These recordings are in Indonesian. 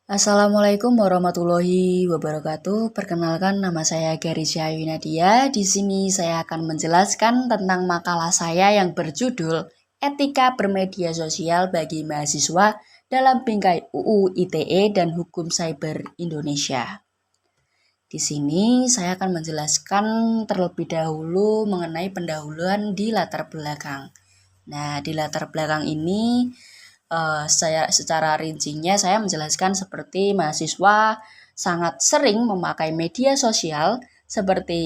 Assalamualaikum warahmatullahi wabarakatuh. Perkenalkan, nama saya Garisya Yunadia. Di sini saya akan menjelaskan tentang makalah saya yang berjudul Etika Bermedia Sosial bagi Mahasiswa dalam Bingkai UU ITE dan Hukum Cyber Indonesia. Di sini saya akan menjelaskan terlebih dahulu mengenai pendahuluan di latar belakang. Nah, di latar belakang ini saya secara rincinya saya menjelaskan seperti mahasiswa sangat sering memakai media sosial seperti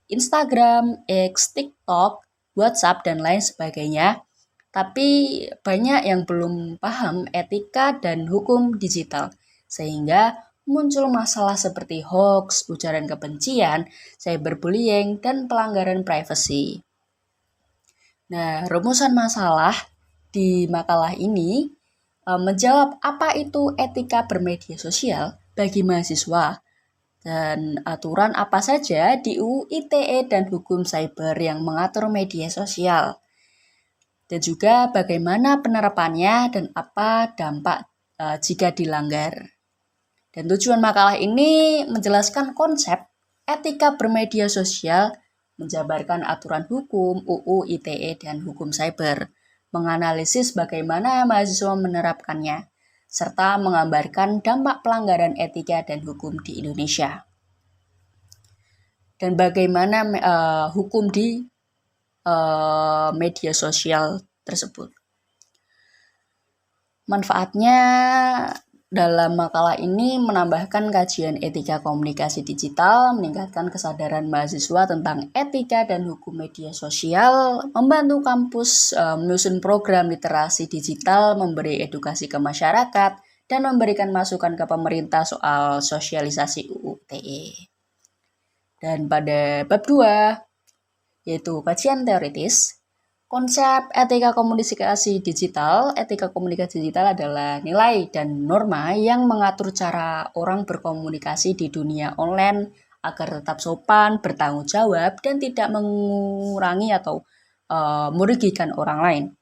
Instagram, X, TikTok, WhatsApp, dan lain sebagainya. Tapi banyak yang belum paham etika dan hukum digital, sehingga muncul masalah seperti hoax, ujaran kebencian, cyberbullying, dan pelanggaran privasi. Nah, rumusan masalah di makalah ini menjawab apa itu etika bermedia sosial bagi mahasiswa dan aturan apa saja di UU ITE dan hukum cyber yang mengatur media sosial. Dan juga bagaimana penerapannya dan apa dampak jika dilanggar. Dan tujuan makalah ini menjelaskan konsep etika bermedia sosial, menjabarkan aturan hukum, UU ITE, dan hukum cyber, menganalisis bagaimana mahasiswa menerapkannya, serta menggambarkan dampak pelanggaran etika dan hukum di Indonesia. Dan bagaimana hukum di media sosial tersebut. Manfaatnya dalam makalah ini menambahkan kajian etika komunikasi digital, meningkatkan kesadaran mahasiswa tentang etika dan hukum media sosial, membantu kampus menyusun program literasi digital, memberi edukasi ke masyarakat, dan memberikan masukan ke pemerintah soal sosialisasi UU ITE. Dan pada bab 2, yaitu kajian teoritis, konsep etika komunikasi digital adalah nilai dan norma yang mengatur cara orang berkomunikasi di dunia online agar tetap sopan, bertanggung jawab, dan tidak mengurangi atau merugikan orang lain.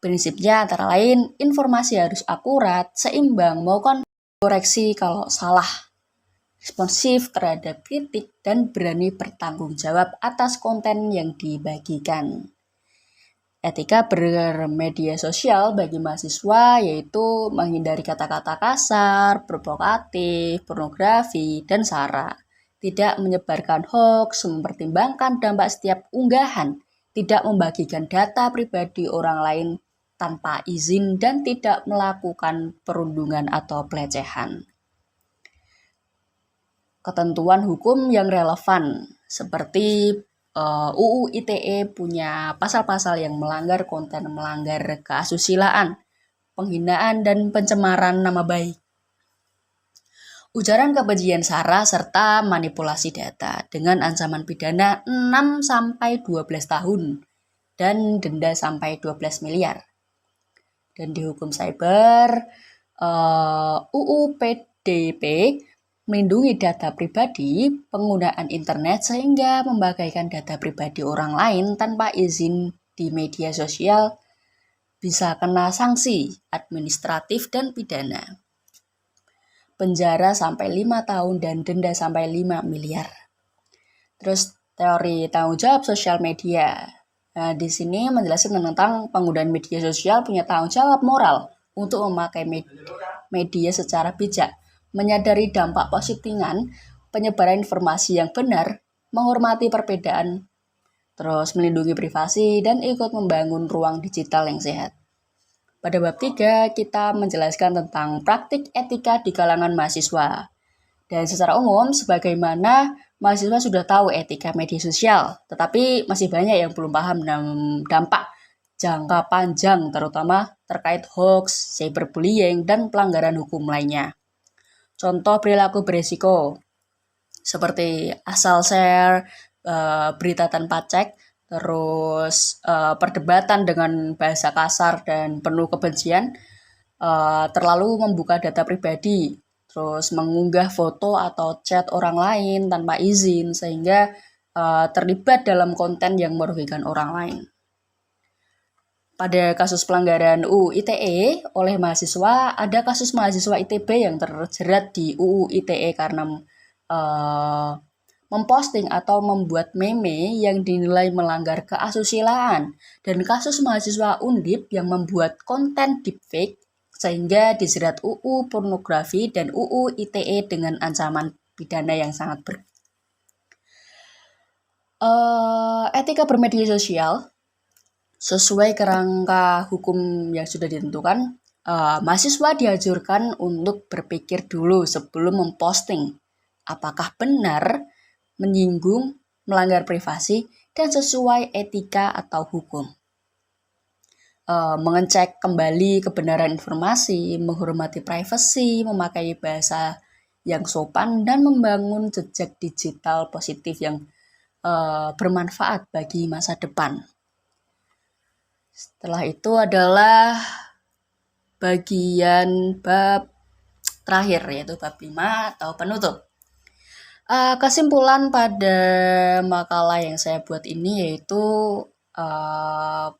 Prinsipnya antara lain, informasi harus akurat, seimbang, maupun koreksi kalau salah, responsif terhadap kritik, dan berani bertanggung jawab atas konten yang dibagikan. Etika bermedia sosial bagi mahasiswa yaitu menghindari kata-kata kasar, provokatif, pornografi, dan sara. Tidak menyebarkan hoax, mempertimbangkan dampak setiap unggahan, tidak membagikan data pribadi orang lain tanpa izin, dan tidak melakukan perundungan atau pelecehan. Ketentuan hukum yang relevan seperti UU ITE punya pasal-pasal yang melanggar konten, melanggar keasusilaan, penghinaan, dan pencemaran nama baik, ujaran kebencian sara, serta manipulasi data dengan ancaman pidana 6-12 tahun dan denda sampai 12 miliar. Dan di hukum cyber, UU PDP melindungi data pribadi, penggunaan internet sehingga membagaikan data pribadi orang lain tanpa izin di media sosial bisa kena sanksi administratif dan pidana. Penjara sampai 5 tahun dan denda sampai 5 miliar. Terus teori tanggung jawab sosial media. Nah, di sini menjelaskan tentang penggunaan media sosial punya tanggung jawab moral untuk memakai media secara bijak, menyadari dampak positifan, penyebaran informasi yang benar, menghormati perbedaan, terus melindungi privasi, dan ikut membangun ruang digital yang sehat. Pada bab 3, kita menjelaskan tentang praktik etika di kalangan mahasiswa. Dan secara umum, sebagaimana mahasiswa sudah tahu etika media sosial, tetapi masih banyak yang belum paham dampak jangka panjang, terutama terkait hoax, cyberbullying, dan pelanggaran hukum lainnya. Contoh perilaku beresiko, seperti asal share, berita tanpa cek, terus perdebatan dengan bahasa kasar dan penuh kebencian, terlalu membuka data pribadi, terus mengunggah foto atau chat orang lain tanpa izin, sehingga terlibat dalam konten yang merugikan orang lain. pada kasus pelanggaran UU ITE oleh mahasiswa, ada kasus mahasiswa ITB yang terjerat di UU ITE karena memposting atau membuat meme yang dinilai melanggar keasusilaan, dan kasus mahasiswa Undip yang membuat konten deepfake sehingga dijerat UU pornografi dan UU ITE dengan ancaman pidana yang sangat berat. Etika bermedia sosial sesuai kerangka hukum yang sudah ditentukan, mahasiswa dianjurkan untuk berpikir dulu sebelum memposting apakah benar, menyinggung, melanggar privasi, dan sesuai etika atau hukum. Mengecek kembali kebenaran informasi, menghormati privasi, memakai bahasa yang sopan, dan membangun jejak digital positif yang bermanfaat bagi masa depan. Setelah itu adalah bagian bab terakhir, yaitu bab 5 atau penutup. Kesimpulan pada makalah yang saya buat ini yaitu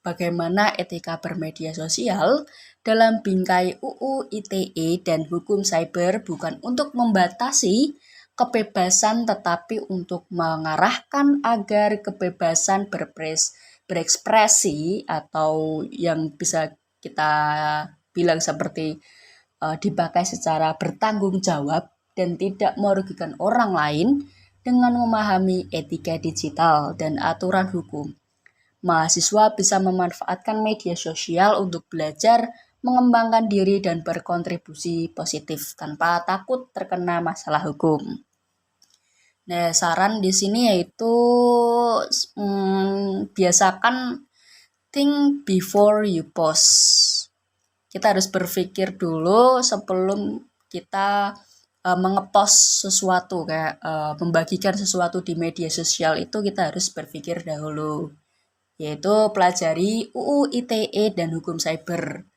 bagaimana etika bermedia sosial dalam bingkai UU ITE dan hukum cyber bukan untuk membatasi kebebasan tetapi untuk mengarahkan agar kebebasan berekspresi atau yang bisa kita bilang seperti dipakai secara bertanggung jawab dan tidak merugikan orang lain dengan memahami etika digital dan aturan hukum. Mahasiswa bisa memanfaatkan media sosial untuk belajar, mengembangkan diri dan berkontribusi positif tanpa takut terkena masalah hukum. Nah, saran di sini yaitu biasakan think before you post. Kita harus berpikir dulu sebelum kita mengepost sesuatu, kayak membagikan sesuatu di media sosial itu kita harus berpikir dahulu, yaitu pelajari UU ITE dan hukum cyber.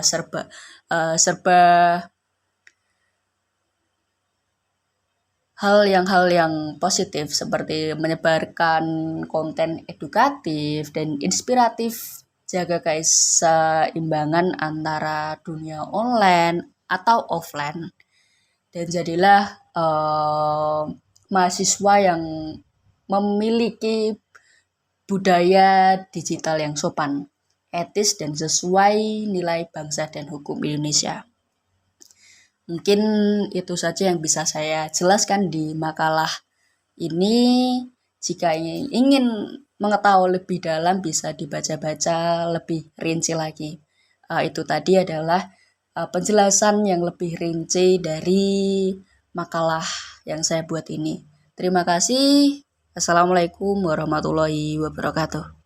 Serba hal yang positif seperti menyebarkan konten edukatif dan inspiratif, jaga keseimbangan antara dunia online atau offline, dan jadilah mahasiswa yang memiliki budaya digital yang sopan, etis, dan sesuai nilai bangsa dan hukum Indonesia. Mungkin itu saja yang bisa saya jelaskan di makalah ini. Jika ingin mengetahui lebih dalam bisa dibaca-baca lebih rinci lagi. Itu tadi adalah penjelasan yang lebih rinci dari makalah yang saya buat ini. Terima kasih. Assalamualaikum warahmatullahi wabarakatuh.